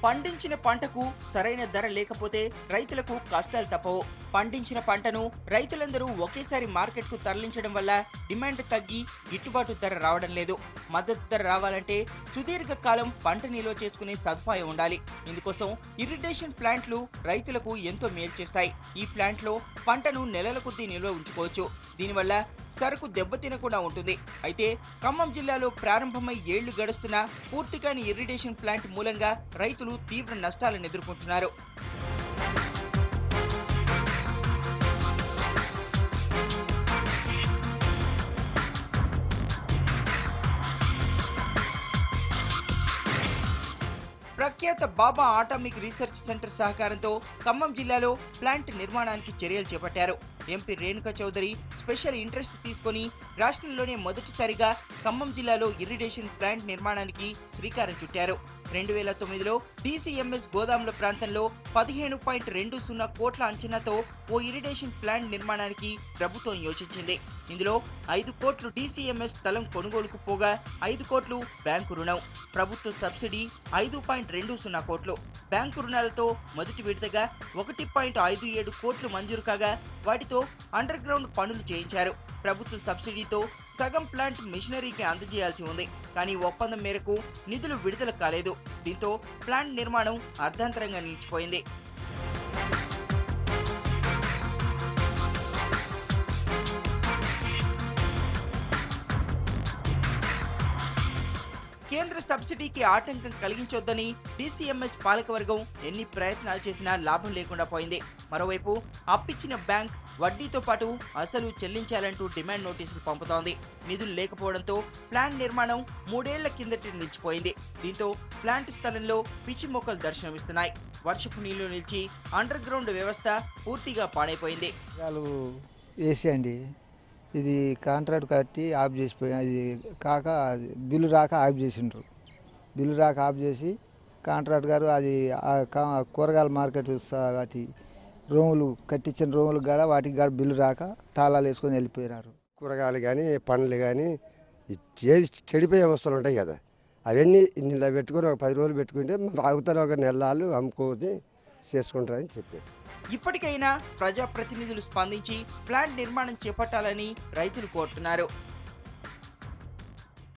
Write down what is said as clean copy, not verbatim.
పండించిన పంటకు సరైన ధర లేకపోతే రైతులకు కష్టాలు తప్పవు. పండించిన పంటను రైతులందరూ ఒకేసారి మార్కెట్కు తరలించడం వల్ల డిమాండ్ తగ్గి గిట్టుబాటు ధర రావడం లేదు. మద్దతు ధర రావాలంటే సుదీర్ఘ కాలం పంట నిల్వ చేసుకునే సదుపాయం ఉండాలి. ఇందుకోసం ఇరిగేషన్ ప్లాంట్లు రైతులకు ఎంతో మేలు చేస్తాయి. ఈ ప్లాంట్లో పంటను నెలల కొద్దీ నిల్వ ఉంచుకోవచ్చు. దీనివల్ల సరుకు దెబ్బతినకుండా ఉంటుంది. అయితే ఖమ్మం జిల్లాలో ప్రారంభమై ఏళ్లు గడుస్తున్నా పూర్తి కాని ఇరిగేషన్ ప్లాంట్ మూలంగా రైతులు తీవ్ర నష్టాలను ఎదుర్కొంటున్నారు. ప్రఖ్యాత బాబా ఆటామిక్ రీసెర్చ్ సెంటర్ సహకారంతో ఖమ్మం జిల్లాలో ప్లాంట్ నిర్మాణానికి చర్యలు చేపట్టారు. MP Renuka Chowdhury special interest తీసుకొని రాష్ట్రంలోనే మొదటిసారిగా ఖమ్మం జిల్లాలో ఇరిగేషన్ ప్లాంట్ నిర్మాణానికి శ్రీకారం చుట్టారు. 2009లో DCMS గోదాముల ప్రాంతంలో 15.20 కోట్ల అంచనాతో ఓ ఇరిగేషన్ ప్లాంట్ నిర్మాణానికి ప్రభుత్వం యోచించింది. ఇందులో 5 కోట్లు DCMS స్థలం కొనుగోలుకు పోగా 5 కోట్లు బ్యాంకు రుణం, ప్రభుత్వ సబ్సిడీ 5.20 కోట్లు. బ్యాంకు రుణాలతో మొదటి విడతగా 1.57 కోట్లు మంజూరు కాగా వాటితో అండర్ గ్రౌండ్ పనులు చేయించారు. ప్రభుత్వ సబ్సిడీతో సగం ప్లాంట్ మిషనరీకి అందజేయాల్సి ఉంది. కానీ ఒప్పందం మేరకు నిధులు విడుదల కాలేదు. దీంతో ప్లాంట్ నిర్మాణం అర్ధాంతరంగా నిలిచిపోయింది. కేంద్ర సబ్సిడీకి ఆటంకం కలిగించొద్దని DCMS పాలకవర్గం ఎన్ని ప్రయత్నాలు చేసినా లాభం లేకుండా పోయింది. మరోవైపు అప్పిచ్చిన బ్యాంక్ వడ్డీతో పాటు అసలు చెల్లించాలంటూ డిమాండ్ నోటీసులు పంపుతోంది. నిధులు లేకపోవడంతో ప్లాంట్ నిర్మాణం 3 ఏళ్ల కిందటి నిలిచిపోయింది. దీంతో ప్లాంట్ స్థలంలో పిచ్చి మొక్కలు దర్శనమిస్తున్నాయి. వర్షపు నీళ్లు నిలిచి అండర్ గ్రౌండ్ వ్యవస్థ పూర్తిగా పాడైపోయింది. ఇది కాంట్రాక్ట్ కట్టి ఆఫ్ చేసిపోయి అది కాక బిల్లు రాక ఆఫ్ చేసిండ్రు. బిల్లు రాక ఆఫ్ చేసి కాంట్రాక్ట్ గారు అది కూరగాయల మార్కెట్ వాటి రూములు కట్టించిన రూములు కూడా వాటికి కూడా బిల్లు రాక తాళాలు వేసుకొని వెళ్ళిపోయినారు. కూరగాయలు కానీ పండ్లు కానీ చెడిపోయే వస్తువులు ఉంటాయి కదా, అవన్నీ ఇలా పెట్టుకొని ఒక 10 రోజులు పెట్టుకుంటే అవతల ఒక నెలలు అమ్ముకొని చేసుకుంటారని చెప్పారు. ఇప్పటికైనా ప్రజాప్రతినిధులు స్పందించి ప్లాంట్ నిర్మాణం చేపట్టాలని రైతులు కోరుతున్నారు.